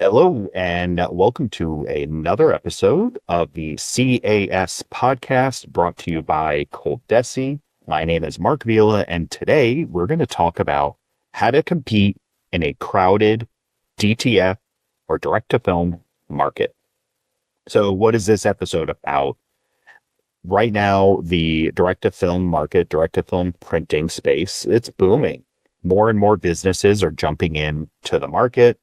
Hello, and welcome to another episode of the CAS podcast brought to you by ColDesi. My name is Mark Vila, and today we're going to talk about how to compete in a crowded DTF or direct-to-film market. So what is this episode about? Right now, the direct-to-film market, direct-to-film printing space, it's booming. More and more businesses are jumping into the market.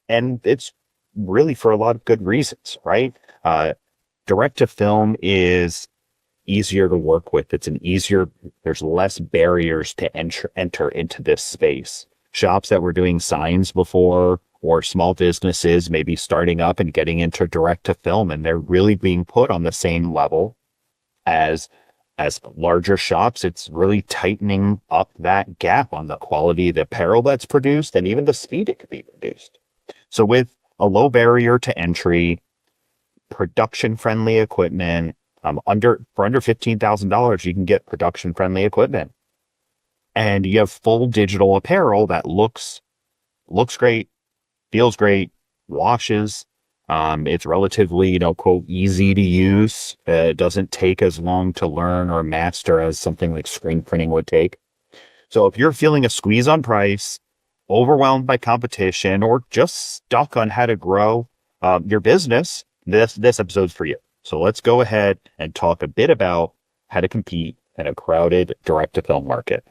And it's really for a lot of good reasons, right? Direct to film is easier to work with. There's less barriers to enter into this space. Shops that were doing signs before or small businesses maybe starting up and getting into direct to film, and they're really being put on the same level as larger shops. It's really tightening up that gap on the quality of the apparel that's produced and even the speed it can be produced. So with a low barrier to entry, production-friendly equipment, for under $15,000, you can get production-friendly equipment. And you have full digital apparel that looks great, feels great, washes. It's relatively, quote, easy to use. It doesn't take as long to learn or master as something like screen printing would take. So if you're feeling a squeeze on price, overwhelmed by competition, or just stuck on how to grow your business, this episode's for you. So let's go ahead and talk a bit about how to compete in a crowded direct-to-film market.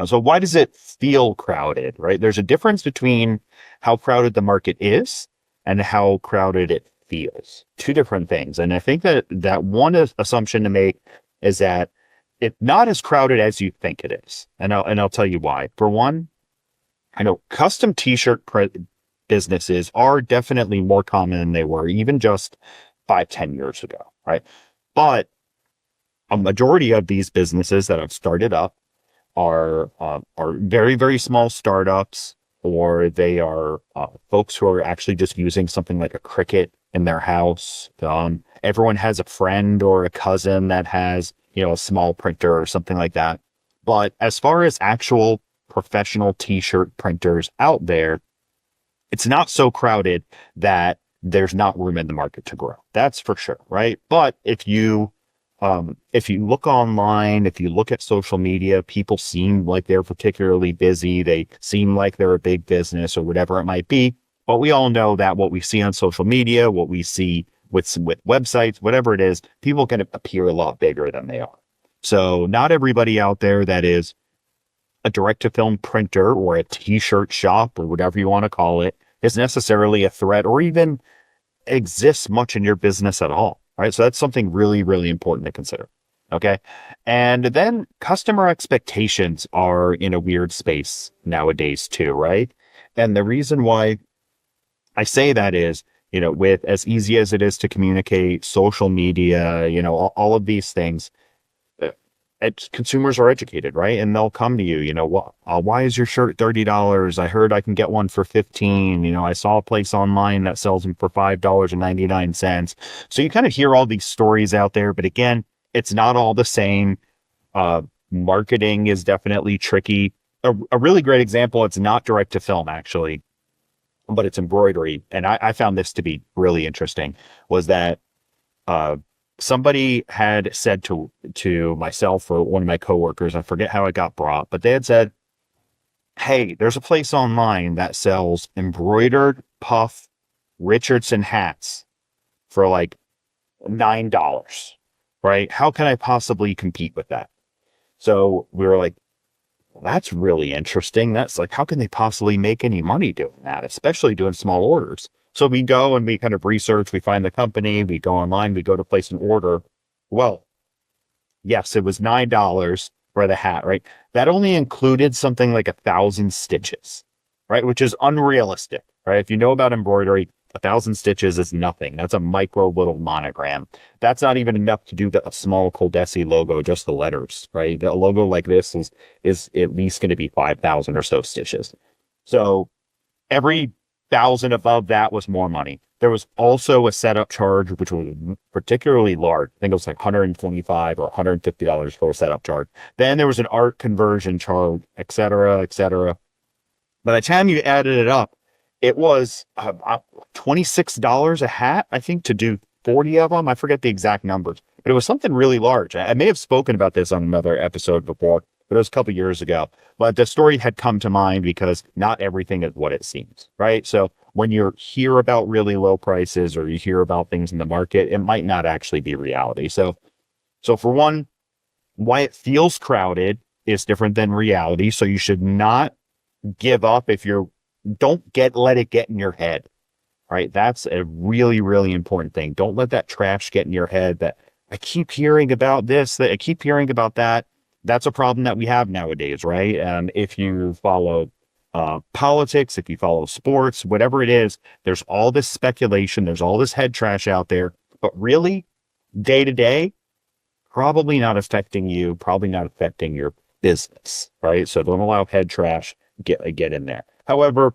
So why does it feel crowded, right? There's a difference between how crowded the market is and how crowded it feels. Two different things. And I think that one assumption to make is that it's not as crowded as you think it is. And I'll tell you why. For one, I know custom t-shirt businesses are definitely more common than they were even just 5-10 years ago, right? But a majority of these businesses that have started up are very, very small startups, or they are folks who are actually just using something like a Cricut in their house. Everyone has a friend or a cousin that has, a small printer or something like that. But as far as actual professional t-shirt printers out there, it's not so crowded that there's not room in the market to grow. That's for sure, right? But if you look online, if you look at social media, people seem like they're particularly busy. They seem like they're a big business or whatever it might be. But we all know that what we see on social media, what we see with websites, whatever it is, people can appear a lot bigger than they are. So not everybody out there that is a direct-to-film printer or a t-shirt shop or whatever you want to call it is necessarily a threat or even exists much in your business at all, right? So that's something really, really important to consider, okay? And then customer expectations are in a weird space nowadays too, right? And the reason why I say that is, with as easy as it is to communicate, social media, all of these things, consumers are educated, right? And they'll come to you, why is your shirt $30? I heard I can get one for $15. I saw a place online that sells them for $5.99. So you kind of hear all these stories out there, but again, it's not all the same. Marketing is definitely tricky. A really great example, it's not direct to film actually, but it's embroidery. And I found this to be really interesting, was that, somebody had said to myself or one of my coworkers, I forget how it got brought, but they had said, hey, there's a place online that sells embroidered puff Richardson hats for like $9, right? How can I possibly compete with that? So we were like, well, that's really interesting. That's like, how can they possibly make any money doing that, especially doing small orders? So we go and we kind of research, we find the company, we go online, we go to place an order. Well, yes, it was $9 for the hat, right? That only included something like 1,000 stitches, right? Which is unrealistic, right? If you know about embroidery, 1,000 stitches is nothing. That's a micro little monogram. That's not even enough to do a small ColDesi logo, just the letters, right? A logo like this is at least going to be 5,000 or so stitches. So every 1,000 above that was more money. There was also a setup charge, which was particularly large. I think it was like $125 or $150 for a setup charge. Then there was an art conversion charge, et cetera, et cetera. By the time you added it up, it was $26 a hat, I think, to do 40 of them. I forget the exact numbers, but it was something really large. I may have spoken about this on another episode before, but it was a couple years ago. But the story had come to mind because not everything is what it seems, right? So when you hear about really low prices or you hear about things in the market, it might not actually be reality. So for one, why it feels crowded is different than reality. So you should not give up don't let it get in your head, right? That's a really, really important thing. Don't let that trash get in your head that I keep hearing about this, that I keep hearing about that. That's a problem that we have nowadays, right? If you follow politics, if you follow sports, whatever it is, there's all this speculation, there's all this head trash out there, but really, day to day, probably not affecting you, probably not affecting your business, right? So don't allow head trash get in there. However,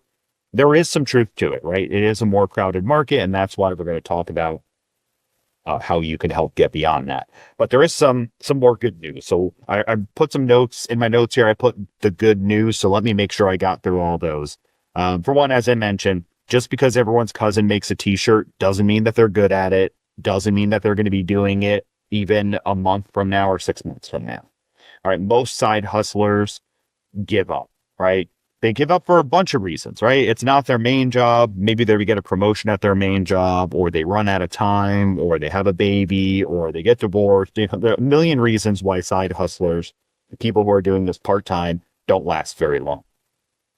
there is some truth to it, right? It is a more crowded market, and that's why we're going to talk about how you can help get beyond that. But there is some more good news. So I put some notes in my notes here. I put the good news. So let me make sure I got through all those. For one, as I mentioned, just because everyone's cousin makes a t-shirt doesn't mean that they're good at it. Doesn't mean that they're going to be doing it even a month from now or 6 months from now. All right. Most side hustlers give up, right? They give up for a bunch of reasons, right? It's not their main job. Maybe they get a promotion at their main job, or they run out of time, or they have a baby, or they get divorced. There are a million reasons why side hustlers, people who are doing this part-time, don't last very long.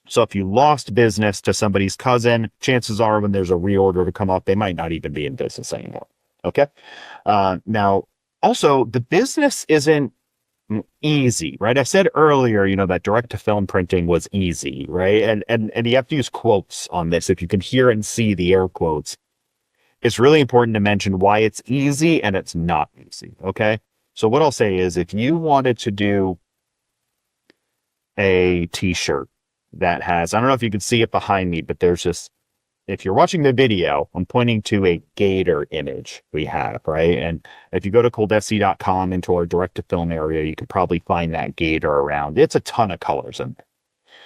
So if you lost business to somebody's cousin, chances are when there's a reorder to come up, they might not even be in business anymore. Okay. Now, also, the business isn't easy, right? I said earlier, that direct to film printing was easy, right? And you have to use quotes on this. If you can hear and see the air quotes, it's really important to mention why it's easy and it's not easy. Okay. So what I'll say is if you wanted to do a t-shirt that has, I don't know if you can see it behind me, but there's just, if you're watching the video, I'm pointing to a gator image we have, right? And if you go to ColDesi.com into our direct to film area, you can probably find that gator around. It's a ton of colors in there.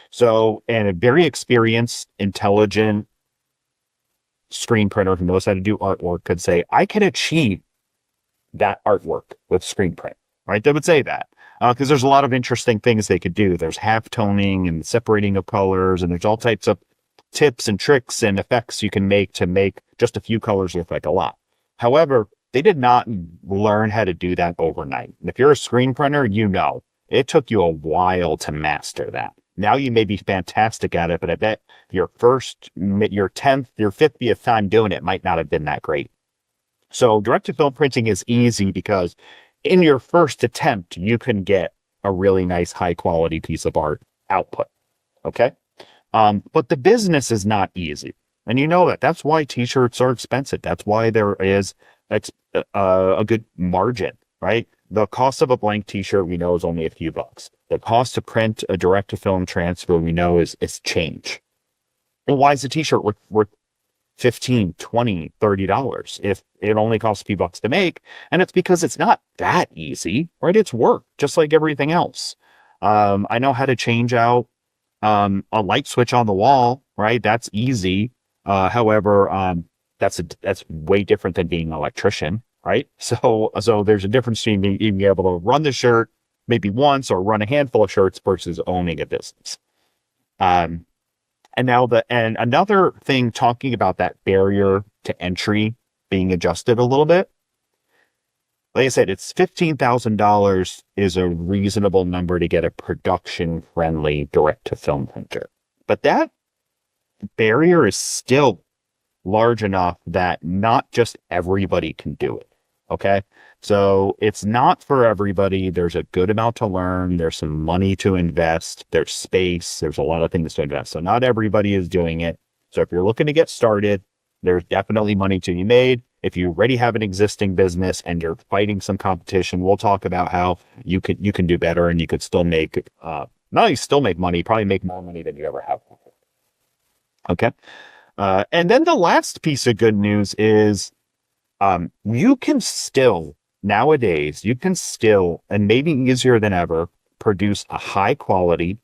So, and a very experienced, intelligent screen printer who knows how to do artwork could say, I can achieve that artwork with screen print, right? They would say that because there's a lot of interesting things they could do. There's half toning and separating of colors, and there's all types of tips and tricks and effects you can make to make just a few colors look like a lot. However, they did not learn how to do that overnight. And if you're a screen printer, it took you a while to master that. Now you may be fantastic at it, but I bet your 10th, your 50th time doing it might not have been that great. So direct to film printing is easy because in your first attempt, you can get a really nice high quality piece of art output. Okay. But the business is not easy. And that's why t-shirts are expensive. That's why there is a good margin, right? The cost of a blank t-shirt we know is only a few bucks. The cost to print a direct to film transfer we know is change. Well, why is a t-shirt worth $15, $20, $30 if it only costs a few bucks to make? And it's because it's not that easy, right? It's work, just like everything else. I know how to change out a light switch on the wall, right? That's easy. However, that's way different than being an electrician, right? So there's a difference between being able to run the shirt maybe once or run a handful of shirts versus owning a business. And another thing, talking about that barrier to entry being adjusted a little bit. Like I said, it's $15,000 is a reasonable number to get a production-friendly direct-to-film printer. But that barrier is still large enough that not just everybody can do it, okay? So it's not for everybody. There's a good amount to learn. There's some money to invest. There's space. There's a lot of things to invest. So not everybody is doing it. So if you're looking to get started, there's definitely money to be made. If you already have an existing business and you're fighting some competition, we'll talk about how you can do better and you could still make, not only still make money, probably make more money than you ever have before. Okay. And then the last piece of good news is, you can still, nowadays, and maybe easier than ever, produce a high quality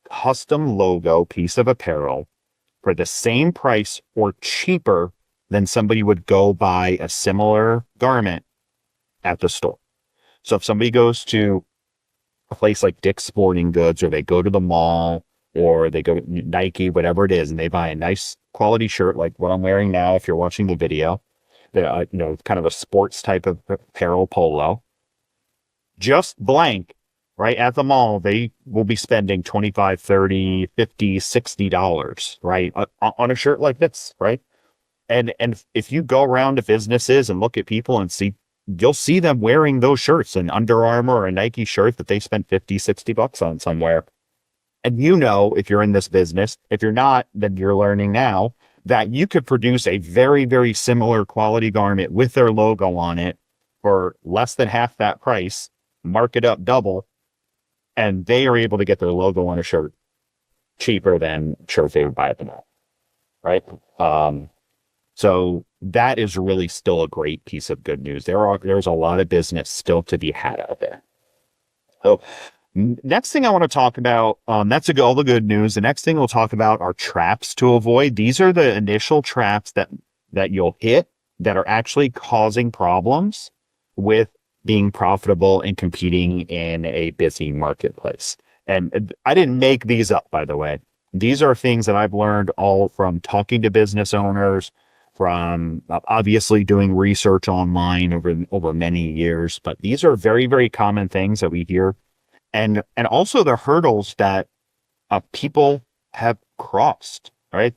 custom logo piece of apparel for the same price or cheaper than somebody would go buy a similar garment at the store. So if somebody goes to a place like Dick's Sporting Goods, or they go to the mall, or they go to Nike, whatever it is, and they buy a nice quality shirt like what I'm wearing now, if you're watching the video, kind of a sports type of apparel polo, just blank, right, at the mall, they will be spending $25, $30, $50, $60, right, on a shirt like this, right? And if you go around to businesses and look at people and see, you'll see them wearing those shirts, an Under Armour or a Nike shirt that they spent $50, $60 on somewhere. And if you're in this business, if you're not, then you're learning now that you could produce a very, very similar quality garment with their logo on it for less than half that price, mark it up double, and they are able to get their logo on a shirt cheaper than shirts they would buy at the mall, right? So that is really still a great piece of good news. There's a lot of business still to be had out there. So next thing I want to talk about, that's all the good news. The next thing we'll talk about are traps to avoid. These are the initial traps that you'll hit that are actually causing problems with being profitable and competing in a busy marketplace. And I didn't make these up, by the way. These are things that I've learned all from talking to business owners, from obviously doing research online over many years. But these are very, very common things that we hear. And also the hurdles that people have crossed, right?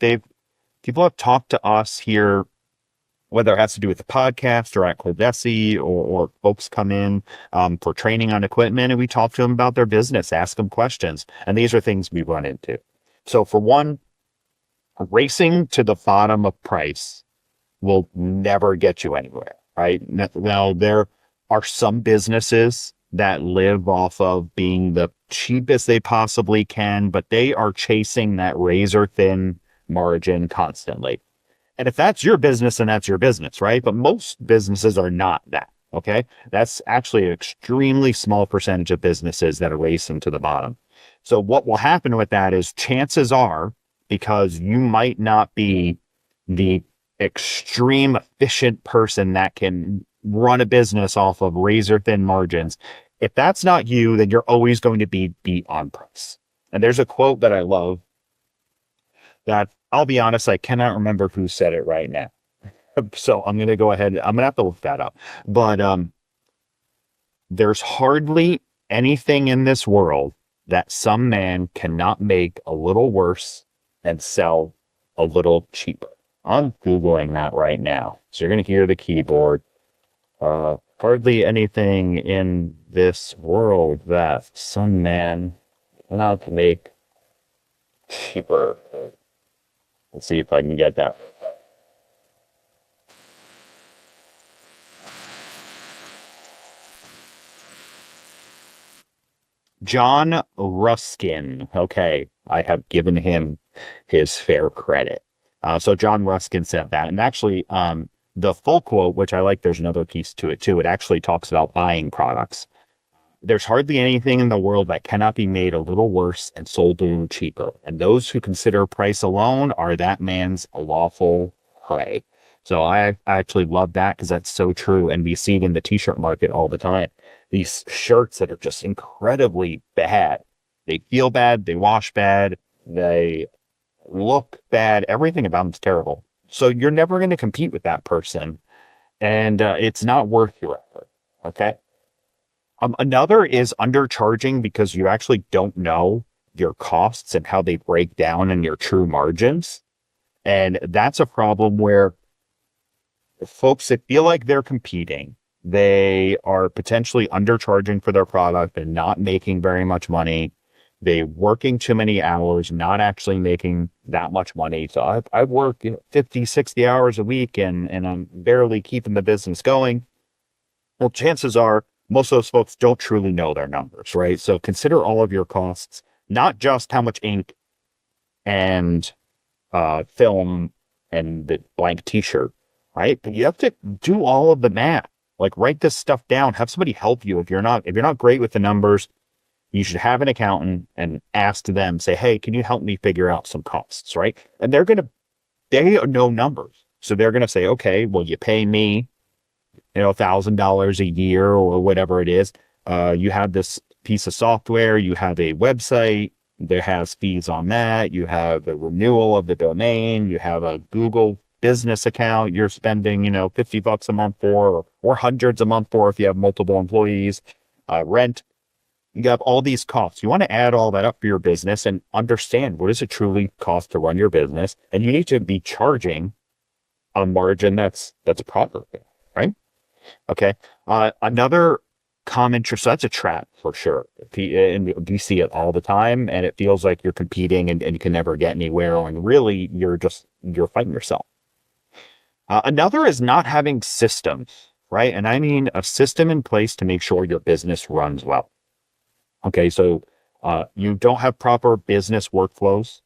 People have talked to us here, whether it has to do with the podcast or at ColDesi, or folks come in for training on equipment, and we talk to them about their business, ask them questions. And these are things we run into. So for one, racing to the bottom of price will never get you anywhere, right? Now, there are some businesses that live off of being the cheapest they possibly can, but they are chasing that razor thin margin constantly. And if that's your business, then that's your business, right? But most businesses are not that, okay? That's actually an extremely small percentage of businesses that are racing to the bottom. So what will happen with that is, chances are, because you might not be the extreme efficient person that can run a business off of razor thin margins, if that's not you, then you're always going to be beat on price. And there's a quote that I love that, I'll be honest, I cannot remember who said it right now. So I'm going to go ahead. I'm going to have to look that up. But there's hardly anything in this world that some man cannot make a little worse and sell a little cheaper. I'm Googling that right now. So you're going to hear the keyboard. Hardly anything in this world that some man cannot make cheaper. Let's see if I can get that. John Ruskin. Okay, I have given him his fair credit. So John Ruskin said that. And actually, the full quote, which I like, there's another piece to it too. It actually talks about buying products. There's hardly anything in the world that cannot be made a little worse and sold a little cheaper. And those who consider price alone are that man's lawful prey. So I actually love that, because that's so true. And we see it in the t-shirt market all the time. These shirts that are just incredibly bad. They feel bad. They wash bad. They look bad. Everything about them's terrible. So you're never going to compete with that person. And it's not worth your effort. Okay. Another is undercharging because you actually don't know your costs and how they break down in your true margins. And that's a problem where folks that feel like they're competing, they are potentially undercharging for their product and not making very much money. They working too many hours, not actually making that much money. So I work 50, 60 hours a week and I'm barely keeping the business going. Well, chances are most of those folks don't truly know their numbers, right? So consider all of your costs, not just how much ink and film and the blank t-shirt, right? But you have to do all of the math. Like, write this stuff down, have somebody help you. If you're not great with the numbers, You should have an accountant and ask them, say, hey, can you help me figure out some costs, right? And they know numbers. So they're going to say, okay, well, you pay me, $1,000 a year or whatever it is. You have this piece of software, you have a website, there has fees on that. You have the renewal of the domain, you have a Google business account you're spending, $50 a month for, or hundreds a month for if you have multiple employees, rent. You have all these costs. You want to add all that up for your business and understand what does it truly cost to run your business. And you need to be charging a margin that's proper, right? Okay. Another common trick, so that's a trap for sure. And you see it all the time, and it feels like you're competing and you can never get anywhere. And really, you're fighting yourself. Another is not having systems, right? And I mean a system in place to make sure your business runs well. Okay, so you don't have proper business workflows.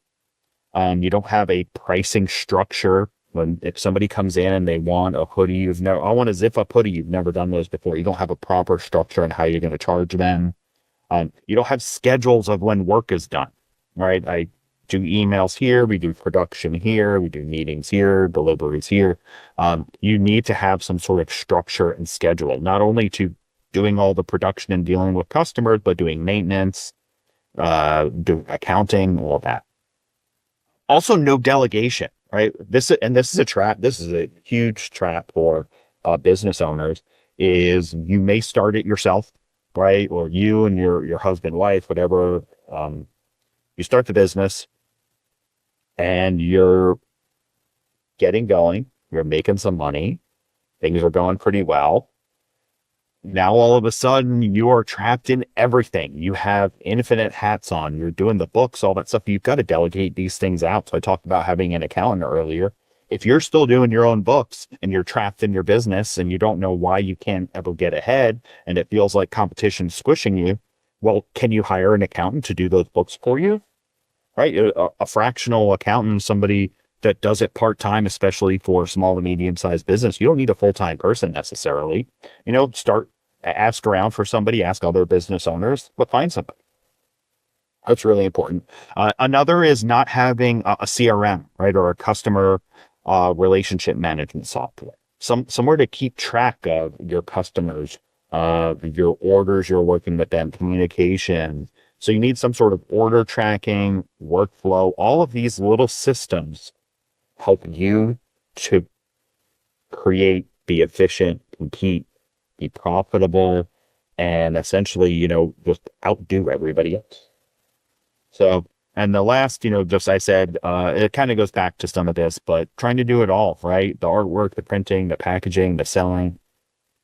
You don't have a pricing structure. If somebody comes in and they want a hoodie, I want a zip up hoodie, you've never done those before. You don't have a proper structure on how you're going to charge them. You don't have schedules of when work is done, right? I do emails here, we do production here, we do meetings here, deliveries here. You need to have some sort of structure and schedule, not only to doing all the production and dealing with customers, but doing maintenance, do accounting, all that. Also, no delegation, right? This is a trap. This is a huge trap for business owners. Is you may start it yourself, right? Or you and your husband, wife, whatever. You start the business, and you're getting going. You're making some money. Things are going pretty well. Now, all of a sudden, you are trapped in everything. You have infinite hats on. You're doing the books, all that stuff. You've got to delegate these things out. So I talked about having an accountant earlier. If you're still doing your own books and you're trapped in your business and you don't know why you can't ever get ahead and it feels like competition's squishing you, well, can you hire an accountant to do those books for you? Right? A fractional accountant, somebody that does it part-time, especially for small to medium-sized business. You don't need a full-time person necessarily. Ask around for somebody, ask other business owners, but find somebody. That's really important. Another is not having a CRM, right? Or a customer relationship management software. Somewhere to keep track of your customers, your orders, you're working with them, communication. So you need some sort of order tracking, workflow. All of these little systems help you to create, be efficient, compete, be profitable, and essentially, just outdo everybody else. So, and the last, just I said, it kind of goes back to some of this, but trying to do it all, right? The artwork, the printing, the packaging, the selling.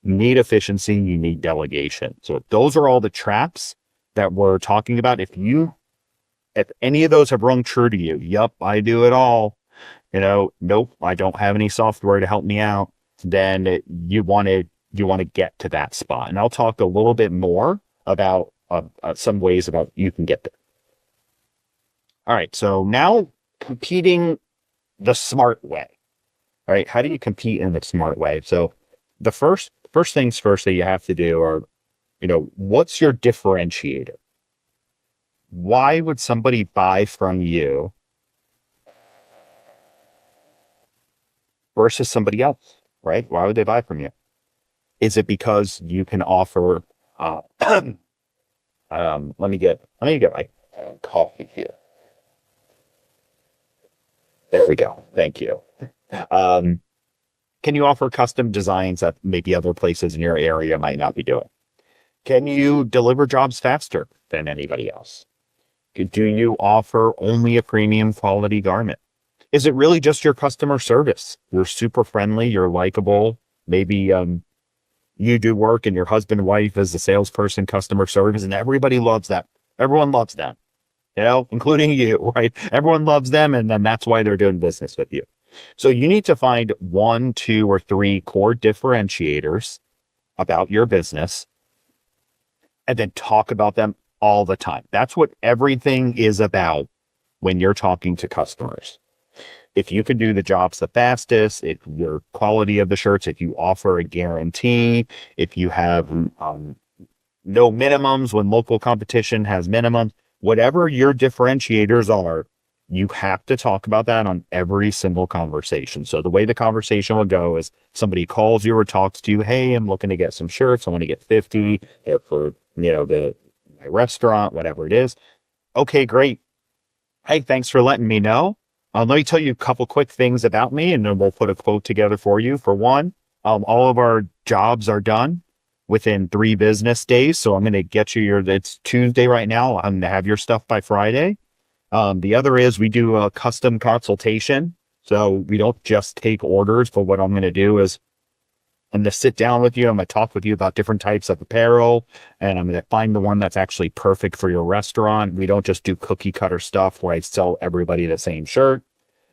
You need efficiency, you need delegation. So those are all the traps that we're talking about. If any of those have rung true to you, yep, I do it all. Nope, I don't have any software to help me out. Then you want to get to that spot. And I'll talk a little bit more about some ways about you can get there. All right. So now competing the smart way, all right? How do you compete in the smart way? So the first things first that you have to do are, what's your differentiator? Why would somebody buy from you versus somebody else, right? Why would they buy from you? Is it because you can offer, let me get my coffee here. There we go. Thank you. Can you offer custom designs that maybe other places in your area might not be doing? Can you deliver jobs faster than anybody else? Do you offer only a premium quality garment? Is it really just your customer service? You're super friendly, you're likable. Maybe you do work and your husband and wife is the salesperson, customer service, and everybody loves that. Everyone loves them, including you, right? Everyone loves them, and then that's why they're doing business with you. So you need to find 1, 2, or 3 core differentiators about your business and then talk about them all the time. That's what everything is about when you're talking to customers. If you can do the jobs the fastest, if your quality of the shirts, if you offer a guarantee, if you have no minimums when local competition has minimums. Whatever your differentiators are, you have to talk about that on every single conversation. So the way the conversation will go is somebody calls you or talks to you. Hey, I'm looking to get some shirts. I want to get 50 for, my restaurant, whatever it is. Okay, great. Hey, thanks for letting me know. Let me tell you a couple quick things about me, and then we'll put a quote together for you. For one, all of our jobs are done within 3 business days. So I'm going to get you it's Tuesday right now. I'm going to have your stuff by Friday. The other is we do a custom consultation. So we don't just take orders, but what I'm going to do is I'm going to sit down with you. I'm going to talk with you about different types of apparel, and I'm going to find the one that's actually perfect for your restaurant. We don't just do cookie cutter stuff where I sell everybody the same shirt.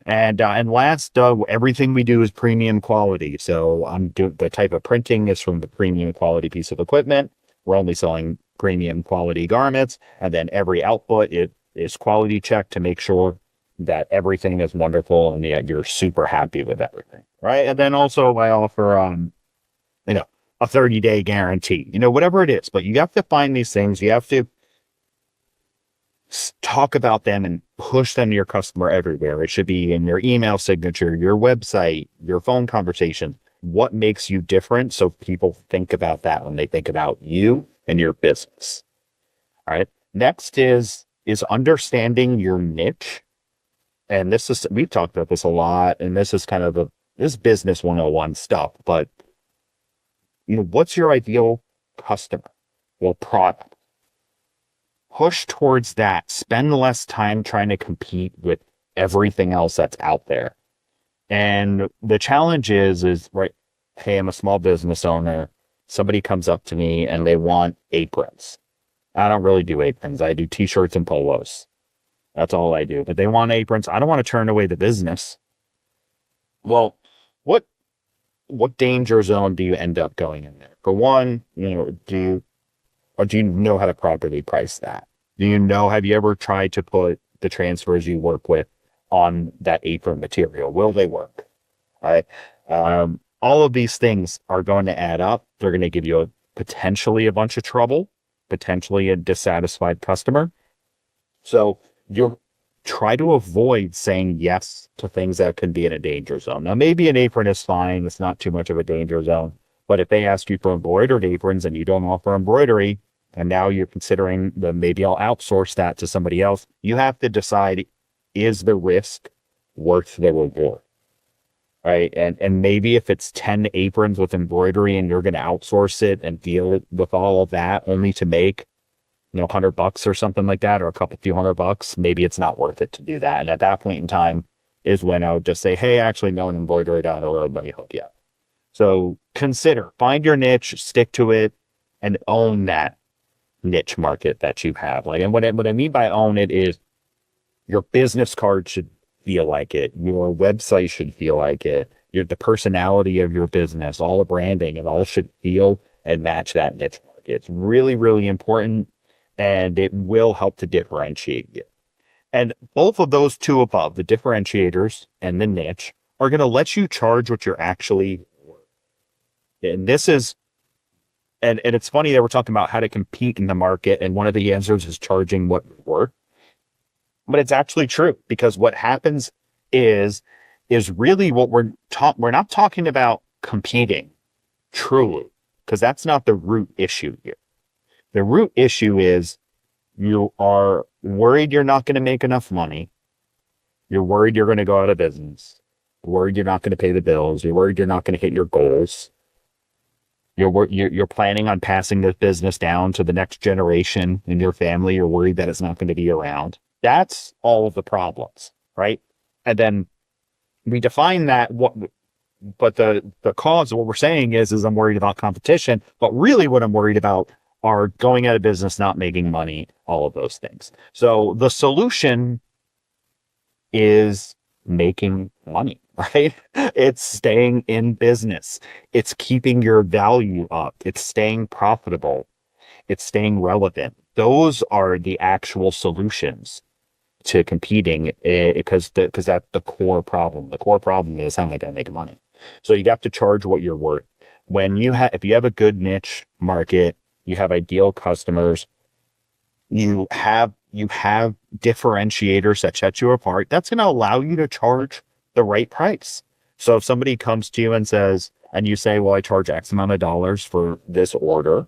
And last, everything we do is premium quality. So the type of printing is from the premium quality piece of equipment. We're only selling premium quality garments, and then every output is quality checked to make sure that everything is wonderful and you're super happy with everything, right? And then also I offer a 30-day guarantee, whatever it is. But you have to find these things. You have to talk about them and push them to your customer everywhere. It should be in your email signature, your website, your phone conversation. What makes you different? So people think about that when they think about you and your business. All right. Next is understanding your niche. And we've talked about this a lot, and this is kind of this business 101 stuff, but what's your ideal customer? Well, product. Push towards that. Spend less time trying to compete with everything else that's out there. And the challenge is right, hey, I'm a small business owner. Somebody comes up to me and they want aprons. I don't really do aprons. I do t-shirts and polos. That's all I do. But they want aprons. I don't want to turn away the business. Well, what danger zone do you end up going in there? For one, do you know how to properly price that? Have you ever tried to put the transfers you work with on that apron material? Will they work? All right. All of these things are going to add up. They're going to give you potentially a bunch of trouble, potentially a dissatisfied customer. So you try to avoid saying yes to things that could be in a danger zone. Now, maybe an apron is fine. It's not too much of a danger zone. But if they ask you for embroidered aprons and you don't offer embroidery, and now you're considering maybe I'll outsource that to somebody else, you have to decide, is the risk worth the reward? Right. And maybe if it's 10 aprons with embroidery and you're going to outsource it and deal with all of that only to make, $100 or something like that, or a few $100, maybe it's not worth it to do that. And at that point in time is when I would just say, hey, actually, no embroidery down the road, let me hook you up. So find your niche, stick to it, and own that niche market that you have. And what I mean by own it is your business card should feel like it. Your website should feel like it. The personality of your business, all the branding, it all should feel and match that niche market. It's really, really important, and it will help to differentiate you. And both of those two above, the differentiators and the niche, are going to let you charge what you're actually worth. And this is, and it's funny that we're talking about how to compete in the market, and one of the answers is charging what you're worth. But it's actually true, because what happens is really what we're not talking about competing truly, because that's not the root issue here. The root issue is you are worried you're not going to make enough money. You're worried you're going to go out of business. You're worried you're not going to pay the bills. You're worried you're not going to hit your goals. You're planning on passing this business down to the next generation in your family. You're worried that it's not going to be around. That's all of the problems, right? And then we define that, but the cause of what we're saying is I'm worried about competition, but really what I'm worried about are going out of business, not making money, all of those things. So the solution is making money, right? It's staying in business. It's keeping your value up. It's staying profitable. It's staying relevant. Those are the actual solutions to competing, because that's the core problem. The core problem is, how am I going to make money? So you have to charge what you're worth. If you have a good niche market, you have ideal customers, you have differentiators that set you apart, that's going to allow you to charge the right price. So if somebody comes to you and says, and you say, well, I charge X amount of dollars for this order,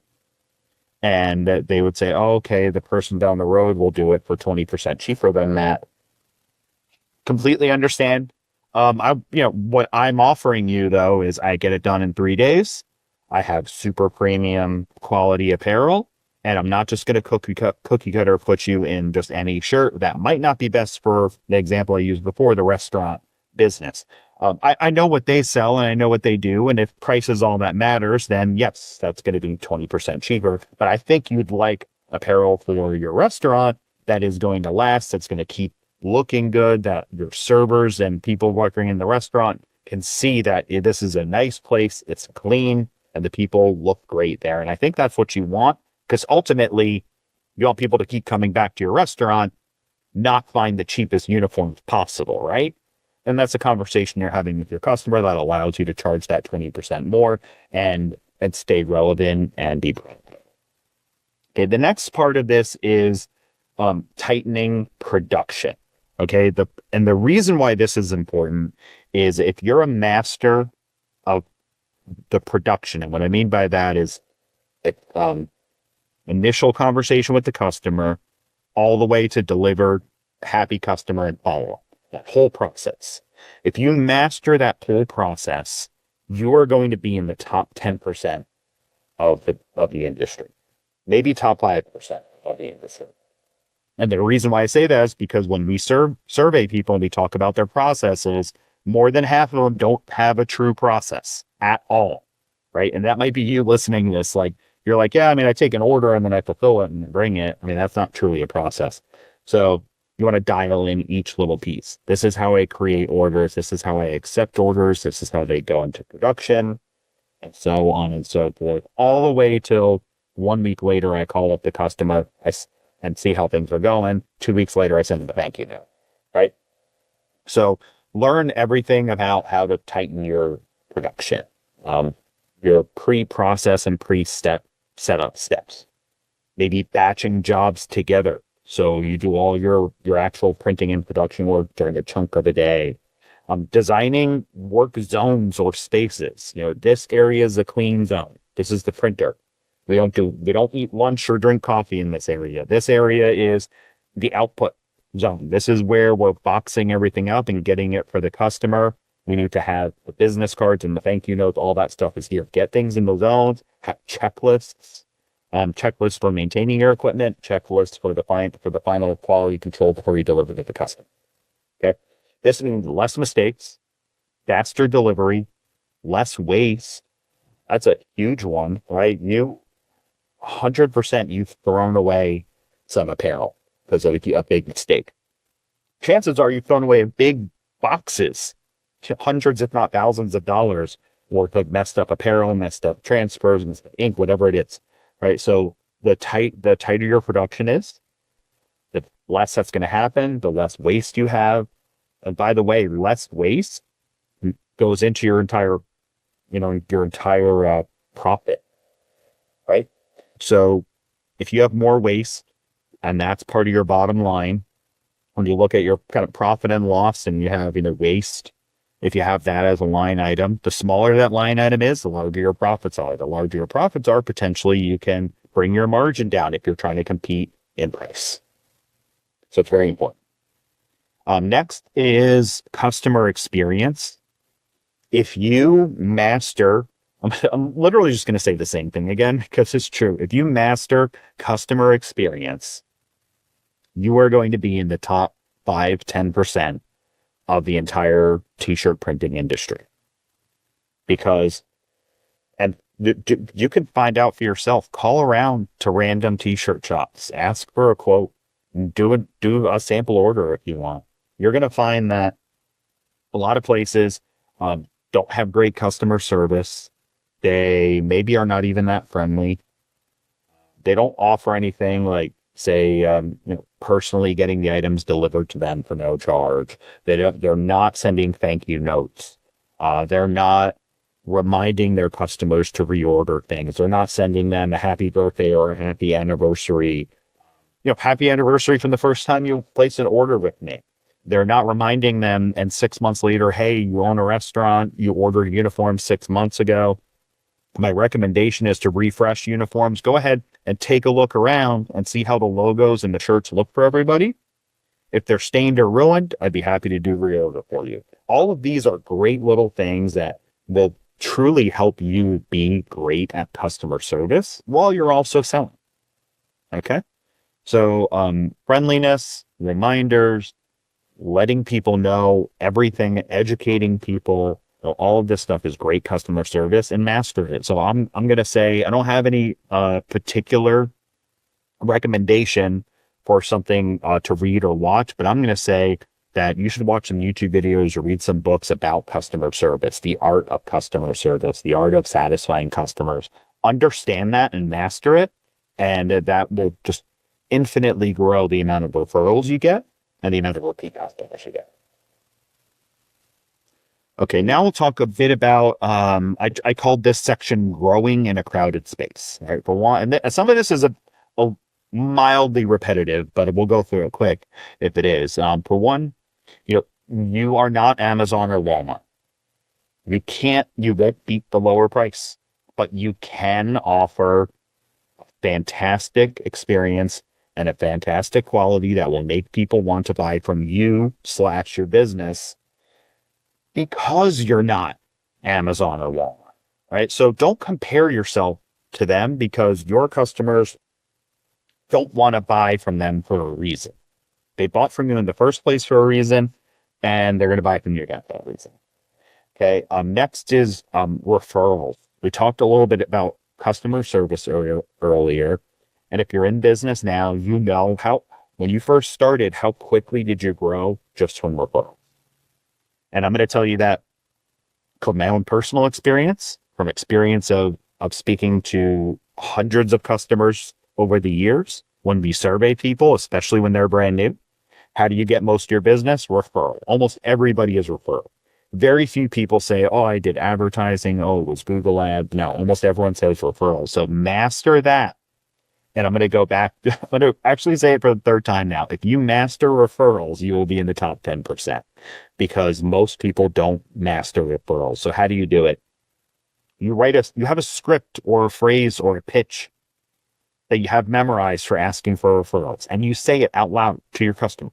and that they would say, oh, okay, the person down the road will do it for 20% cheaper than that. Completely understand. What I'm offering you though is I get it done in 3 days. I have super premium quality apparel, and I'm not just going to cookie cutter put you in just any shirt. That might not be best for the example I used before, the restaurant business. I know what they sell and I know what they do. And if price is all that matters, then yes, that's going to be 20% cheaper. But I think you'd like apparel for your restaurant that is going to last, that's going to keep looking good, that your servers and people working in the restaurant can see that this is a nice place, it's clean, and the people look great there. And I think that's what you want, because ultimately you want people to keep coming back to your restaurant, not find the cheapest uniforms possible, right? And that's a conversation you're having with your customer that allows you to charge that 20% more and stay relevant and be relevant. Okay, the next part of this is tightening production. Okay, the reason why this is important is if you're a master of the production, and what I mean by that is initial conversation with the customer all the way to deliver happy customer and follow-up, that whole process. If you master that whole process, you are going to be in the top 10% of the industry, maybe top 5% of the industry. And the reason why I say that is because when we survey people and we talk about their processes, more than half of them don't have a true process at all, right? And that might be you listening to this. Like, you're like, yeah, I mean, I take an order and then I fulfill it and bring it. I mean, that's not truly a process. So you want to dial in each little piece. This is how I create orders. This is how I accept orders. This is how they go into production, and so on and so forth, all the way till 1 week later, I call up the customer and see how things are going. 2 weeks later, I send them a thank you note, right? So learn everything about how to tighten your production, your pre-process and setup steps, maybe batching jobs together. So you do all your actual printing and production work during a chunk of the day. Designing work zones or spaces. This area is a clean zone. This is the printer. We don't eat lunch or drink coffee in this area. This area is the output zone. This is where we're boxing everything up and getting it for the customer. We need to have the business cards and the thank you notes. All that stuff is here. Get things in the zones, have checklists. Checklists for maintaining your equipment, checklists for the final quality control before you deliver to the customer. Okay. This means less mistakes, faster delivery, less waste. That's a huge one, right? 100% you've thrown away some apparel because of a big mistake. Chances are you've thrown away big boxes, hundreds, if not thousands of dollars worth of messed up apparel, messed up transfers, messed up ink, whatever it is. Right. So the tighter your production is, the less that's going to happen, the less waste you have. And by the way, less waste goes into your entire profit. Right. So if you have more waste and that's part of your bottom line, when you look at your kind of profit and loss and you have, waste, if you have that as a line item, the smaller that line item is, the larger your profits are. The larger your profits are, potentially you can bring your margin down if you're trying to compete in price. So it's very important. Next is customer experience. If you master, I'm literally just going to say the same thing again because it's true. If you master customer experience, you are going to be in the top 5-10% of the entire t-shirt printing industry. Because, and you can find out for yourself, call around to random t-shirt shops, ask for a quote, do a sample order if you want. You're going to find that a lot of places don't have great customer service. They maybe are not even that friendly. They don't offer anything like, say, personally getting the items delivered to them for no charge. They're not sending thank you notes. They're not reminding their customers to reorder things. They're not sending them a happy birthday or a happy anniversary. Happy anniversary from the first time you placed an order with me. They're not reminding them, and 6 months later, hey, you own a restaurant, you ordered uniforms 6 months ago. My recommendation is to refresh uniforms. Go ahead and take a look around and see how the logos and the shirts look for everybody. If they're stained or ruined, I'd be happy to do reorder for you. All of these are great little things that will truly help you be great at customer service while you're also selling. Okay? So friendliness, reminders, letting people know everything, educating people, all of this stuff is great customer service, and master it. So I'm going to say I don't have any particular recommendation for something to read or watch, but I'm going to say that you should watch some YouTube videos or read some books about customer service, the art of customer service, the art of satisfying customers. Understand that and master it, and that will just infinitely grow the amount of referrals you get and the amount of repeat customers you get. Okay, now we'll talk a bit about, I called this section growing in a crowded space. Right? For one, and some of this is a mildly repetitive, but we'll go through it quick if it is. For one, you are not Amazon or Walmart. You won't beat the lower price, but you can offer a fantastic experience and a fantastic quality that will make people want to buy from you / your business, because you're not Amazon or Walmart, right? So don't compare yourself to them, because your customers don't want to buy from them for a reason. They bought from you in the first place for a reason, and they're going to buy from you again for a reason. Okay. Next is referrals. We talked a little bit about customer service earlier. And if you're in business now, you know when you first started, how quickly did you grow just from referrals? And I'm going to tell you that from my own personal experience, from experience of speaking to hundreds of customers over the years, when we survey people, especially when they're brand new, how do you get most of your business? Referral. Almost everybody is referral. Very few people say, oh, I did advertising. Oh, it was Google Ads. No, almost everyone says referral. So master that. And I'm going to go back. I'm going to actually say it for the third time now. If you master referrals, you will be in the top 10%, because most people don't master referrals. So how do you do it? You have a script or a phrase or a pitch that you have memorized for asking for referrals, and you say it out loud to your customer.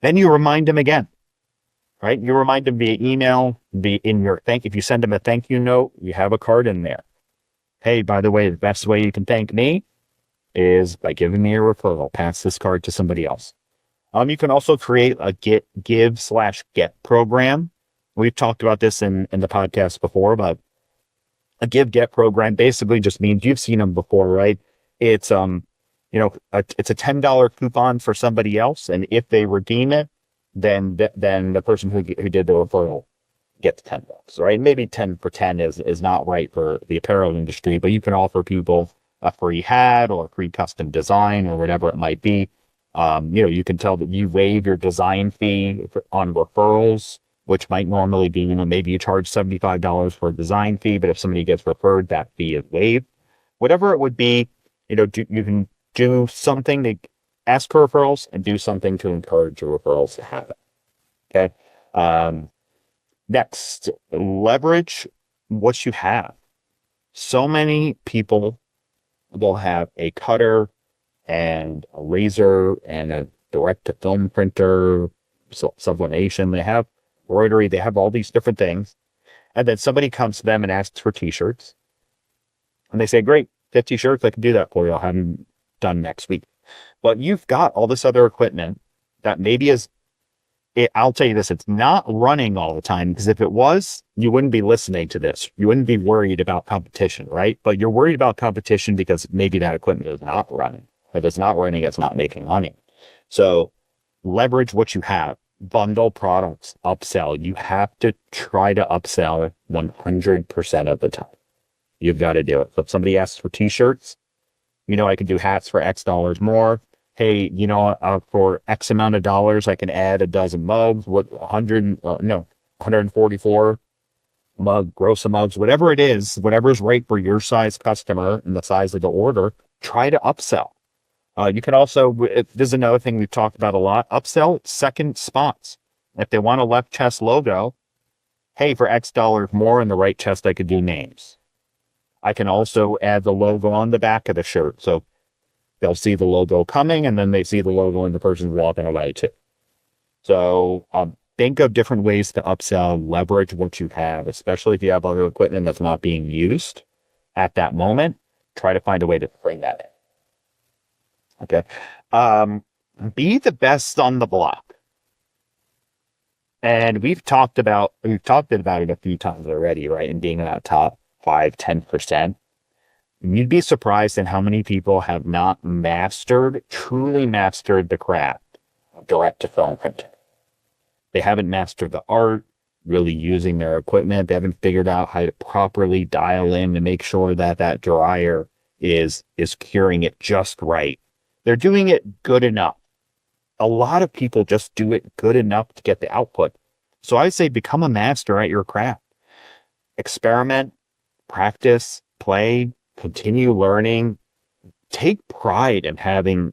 Then you remind them again, right? You remind them via email, if you send them a thank you note, you have a card in there. Hey, by the way, the best way you can thank me is by giving me a referral. Pass this card to somebody else. You can also create a give/get program. We've talked about this in the podcast before, but a give/get program basically just means, you've seen them before, right? It's it's a $10 coupon for somebody else, and if they redeem it, then the person who did the referral gets $10, right? Maybe 10 for 10 is not right for the apparel industry, but you can offer people a free hat or a free custom design or whatever it might be. You can tell that you waive your design fee on referrals, which might normally be, maybe you charge $75 for a design fee, but if somebody gets referred, that fee is waived. Whatever it would be, you can do something to ask for referrals and do something to encourage your referrals to happen. Okay. Next, leverage what you have. So many people will have a cutter and a laser and a direct-to-film printer, sublimation. They have embroidery. They have all these different things. And then somebody comes to them and asks for t-shirts. And they say, great, 50 shirts, I can do that for you. I'll have them done next week. But you've got all this other equipment that maybe I'll tell you this, it's not running all the time, because if it was, you wouldn't be listening to this. You wouldn't be worried about competition, right? But you're worried about competition because maybe that equipment is not running. If it's not running, it's not making money. So leverage what you have. Bundle products, upsell. You have to try to upsell 100% of the time. You've got to do it. So if somebody asks for t-shirts, I can do hats for X dollars more. Hey, for X amount of dollars, I can add a dozen mugs with 144 mug, grow some mugs, whatever it is, whatever's right for your size customer and the size of the order, try to upsell. You can also, this is another thing we've talked about a lot, upsell second spots. If they want a left chest logo, hey, for X dollars more in the right chest, I could do names. I can also add the logo on the back of the shirt. So they'll see the logo coming and then they see the logo and the person's walking away too. So think of different ways to upsell, leverage what you have, especially if you have other equipment that's not being used at that moment. Try to find a way to bring that in. Okay. Be the best on the block. And we've talked about it a few times already, right? And being in that top 5, 10%. You'd be surprised at how many people have not truly mastered the craft of direct to film printing. They haven't mastered the art, really using their equipment. They haven't figured out how to properly dial in to make sure that that dryer is curing it just right. They're doing it good enough. A lot of people just do it good enough to get the output. So I say become a master at your craft. Experiment, practice, play, continue learning. Take pride in having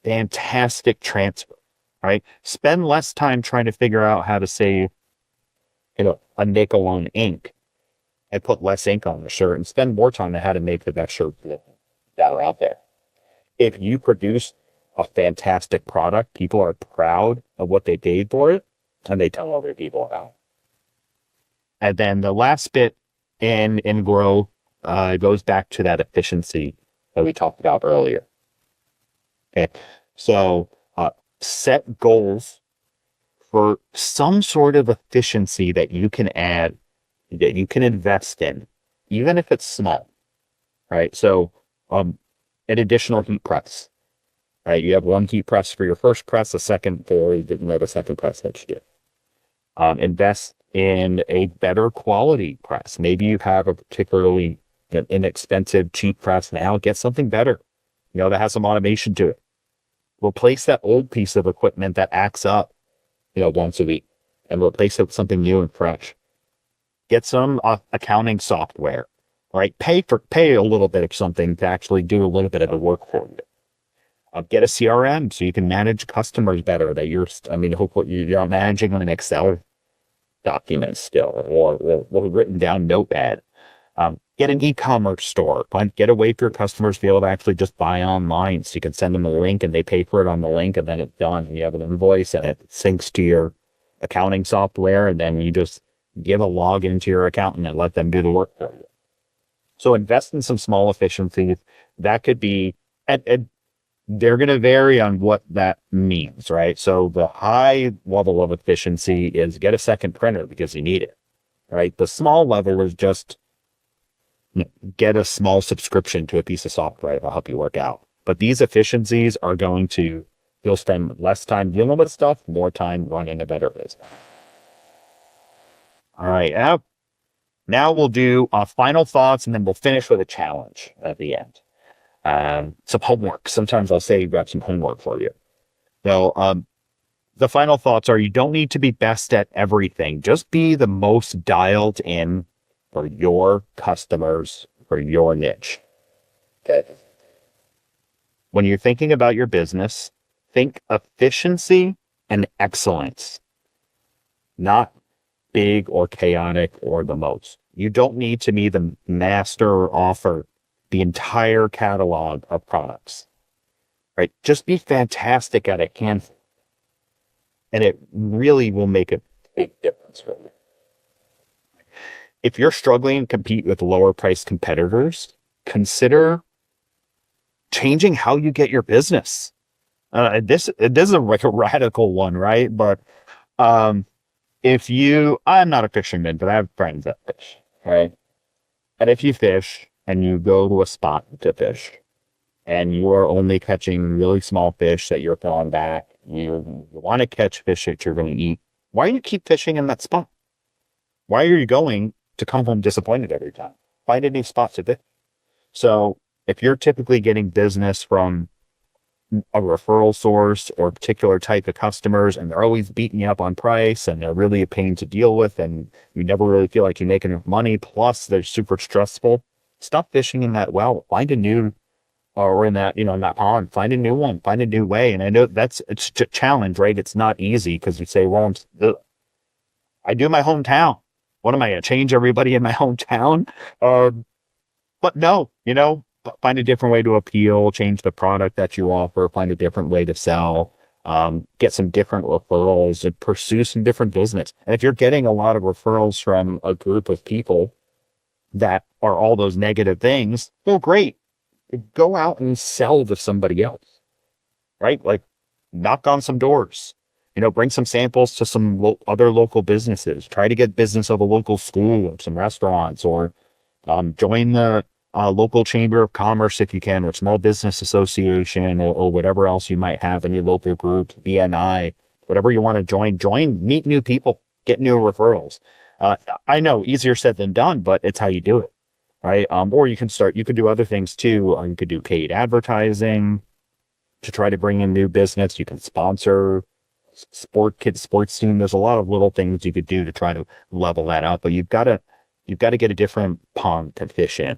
fantastic transfer, right? Spend less time trying to figure out how to save, a nickel on ink and put less ink on the shirt and spend more time on how to make the best shirt that are out there. If you produce a fantastic product, people are proud of what they paid for it and they tell other people about it. And then the last bit in grow goes back to that efficiency that we talked about earlier. Okay. So set goals for some sort of efficiency that you can add, that you can invest in, even if it's small, right? So an additional heat press, right? You have one heat press for your first press, a second for the second press that you do. Invest in a better quality press. Maybe you have a particularly inexpensive, cheap press now. Get something better, that has some automation to it. Replace that old piece of equipment that acts up, once a week, and replace it with something new and fresh. Get some accounting software, right? Pay a little bit of something to actually do a little bit of the work for you. Get a CRM so you can manage customers better. Hopefully you're not managing on an Excel document still or written down notepad. Get an e-commerce store. Get a way for your customers to be able to actually just buy online. So you can send them a link and they pay for it on the link and then it's done. You have an invoice and it syncs to your accounting software and then you just give a login to your accountant and let them do the work for you. So invest in some small efficiencies. That could be, and they're going to vary on what that means, right? So the high level of efficiency is get a second printer because you need it, right? The small level is just get a small subscription to a piece of software that'll help you work out. But these efficiencies are you'll spend less time dealing with stuff, more time running a better business. All right. Now we'll do our final thoughts and then we'll finish with a challenge at the end. Some homework. Sometimes I'll say grab some homework for you. So, the final thoughts are you don't need to be best at everything. Just be the most dialed in for your customers, for your niche. Okay. When you're thinking about your business, think efficiency and excellence, not big or chaotic or the most. You don't need to be the master or offer the entire catalog of products, right? Just be fantastic at a handful. And it really will make a big difference for you. If you're struggling to compete with lower priced competitors, consider changing how you get your business. This is like a radical one, right? But I'm not a fisherman, but I have friends that fish, right? And if you fish and you go to a spot to fish and you are only catching really small fish that you're throwing back, you want to catch fish that you're going to eat, why do you keep fishing in that spot? Why are you going to come home disappointed every time? Find a new spot to fish. So if you're typically getting business from a referral source or a particular type of customers, and they're always beating you up on price, and they're really a pain to deal with, and you never really feel like you make enough money, plus they're super stressful, stop fishing in that well. Find a new, or in that, in that pond, find a new one, find a new way. And I know it's a challenge, right? It's not easy, because you say, well, I do my hometown. What am I going to change everybody in my hometown? But no, find a different way to appeal, change the product that you offer, find a different way to sell, get some different referrals, and pursue some different business. And if you're getting a lot of referrals from a group of people that are all those negative things, well, great. Go out and sell to somebody else, right? Like, knock on some doors, bring some samples to some other local businesses, try to get business of a local school or some restaurants, or join the local chamber of commerce if you can, or small business association, or whatever else you might have in your local group, BNI, whatever you want to join, meet new people, get new referrals. I know, easier said than done, but it's how you do it, right? Or you could do other things too. You could do paid advertising to try to bring in new business. You can sponsor kids sports team. There's a lot of little things you could do to try to level that out, but you've got to get a different pond to fish in.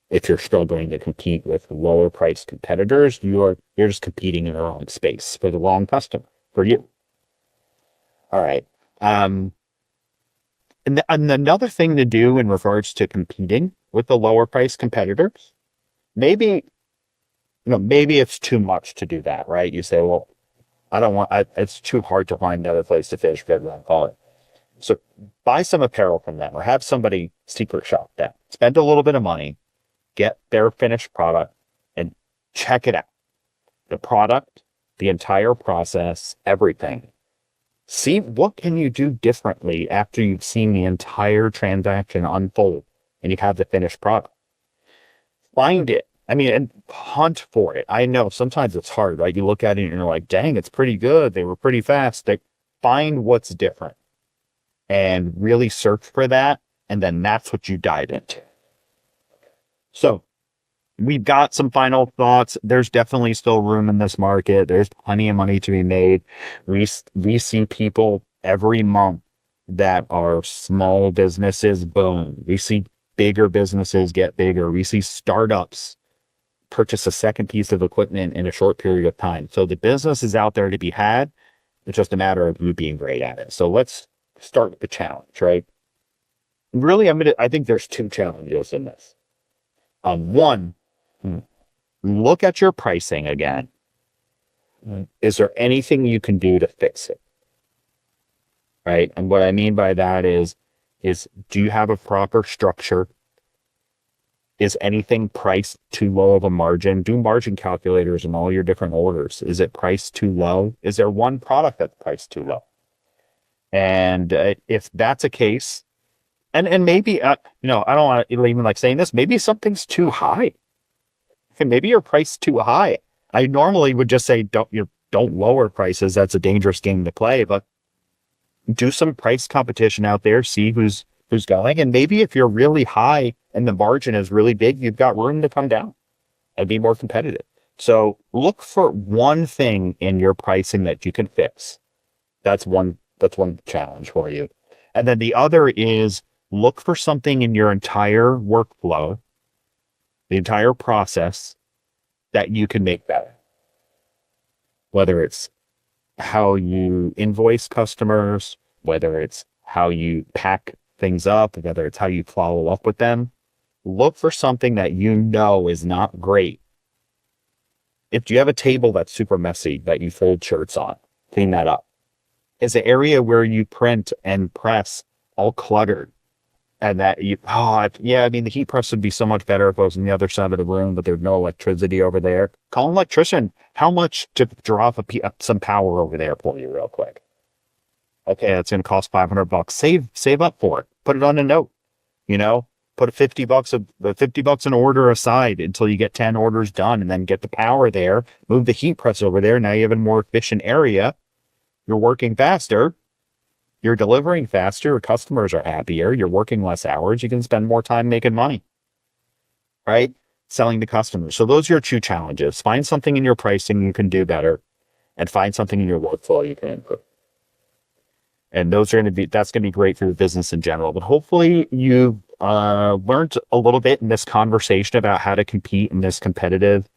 If you're struggling to compete with lower priced competitors, you're just competing in the wrong space for the wrong customer, for you. All right. And another thing to do in regards to competing with the lower priced competitors, maybe it's too much to do that, right? You say, well, it's too hard to find another place to fish, whatever I call it. So buy some apparel from them, or have somebody secret shop them. Spend a little bit of money, get their finished product, and check it out. The product, the entire process, everything. See what can you do differently after you've seen the entire transaction unfold and you have the finished product. Find it. And hunt for it. I know sometimes it's hard, right? You look at it and you're like, dang, it's pretty good. They were pretty fast. Find what's different and really search for that. And then that's what you dive into. So we've got some final thoughts. There's definitely still room in this market. There's plenty of money to be made. We see people every month that are small businesses boom. We see bigger businesses get bigger. We see startups purchase a second piece of equipment in a short period of time. So the business is out there to be had. It's just a matter of you being great at it. So let's start with the challenge, right? Really, I think there's two challenges in this. One, look at your pricing again. Is there anything you can do to fix it? Right? And what I mean by that is do you have a proper structure? Is anything priced too low of a margin? Do margin calculators in all your different orders. Is it priced too low? Is there one product that's priced too low? And if that's a case, and maybe, I don't want to even like saying this, maybe something's too high. And maybe your price too high. I normally would just say, don't lower prices. That's a dangerous game to play, but do some price competition out there, see who's going. And maybe if you're really high and the margin is really big, you've got room to come down and be more competitive. So look for one thing in your pricing that you can fix. That's one challenge for you. And then the other is look for something in your entire workflow, the entire process, that you can make better. Whether it's how you invoice customers, whether it's how you pack things up, whether it's how you follow up with them. Look for something that is not great. If you have a table that's super messy that you fold shirts on, clean that up. Is the area where you print and press all cluttered? And that the heat press would be so much better if it was on the other side of the room, but there's no electricity over there. Call an electrician. How much to draw up some power over there for you real quick? Okay, that's going to cost $500. Save up for it. Put it on a note. Put $50 an order aside until you get 10 orders done, and then get the power there. Move the heat press over there. Now you have a more efficient area. You're working faster. You're delivering faster. Your customers are happier. You're working less hours. You can spend more time making money. Right? selling to customers. So those are your two challenges. Find something in your pricing you can do better, and find something in your workflow you can improve. And that's going to be great for your business in general. But hopefully you learned a little bit in this conversation about how to compete in this competitive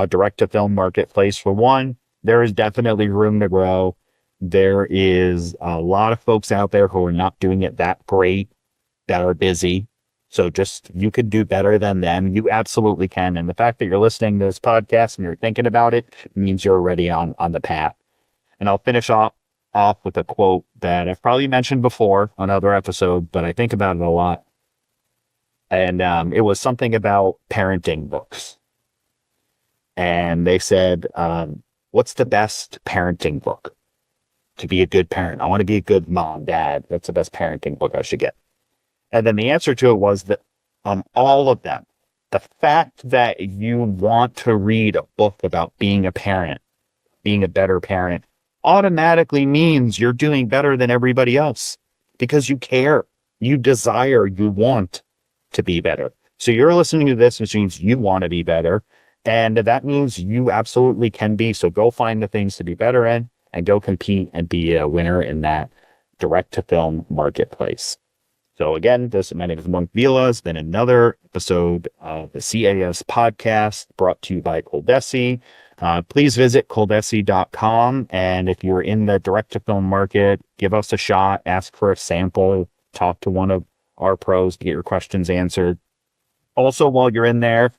direct-to-film marketplace. For one, there is definitely room to grow. There is a lot of folks out there who are not doing it that great, that are busy. So just, you could do better than them. You absolutely can. And the fact that you're listening to this podcast and you're thinking about it means you're already on the path. And I'll finish off with a quote that I've probably mentioned before on other episodes, but I think about it a lot. And it was something about parenting books. And they said, what's the best parenting book to be a good parent? I want to be a good mom, dad. That's the best parenting book I should get. And then the answer to it was that all of them, the fact that you want to read a book about being a parent, being a better parent, automatically means you're doing better than everybody else because you care, you desire, you want to be better. So you're listening to this, which means you want to be better. And that means you absolutely can be. So go find the things to be better in and go compete and be a winner in that direct-to-film marketplace. So again, my name is Monk Vila. It's been another episode of the CAS podcast brought to you by ColDesi. Please visit ColDesi.com. And if you're in the direct-to-film market, give us a shot, ask for a sample, talk to one of our pros to get your questions answered. Also, while you're in there,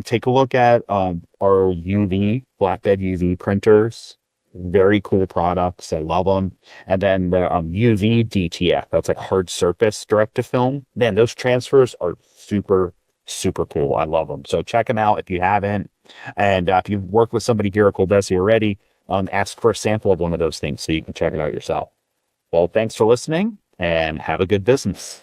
take a look at our flatbed UV printers. Very cool products. I love them. And then the UV DTF, that's like hard surface direct to film. Man, those transfers are super, super cool. I love them. So check them out if you haven't. And if you've worked with somebody here at ColDesi already, ask for a sample of one of those things so you can check it out yourself. Well, thanks for listening and have a good business.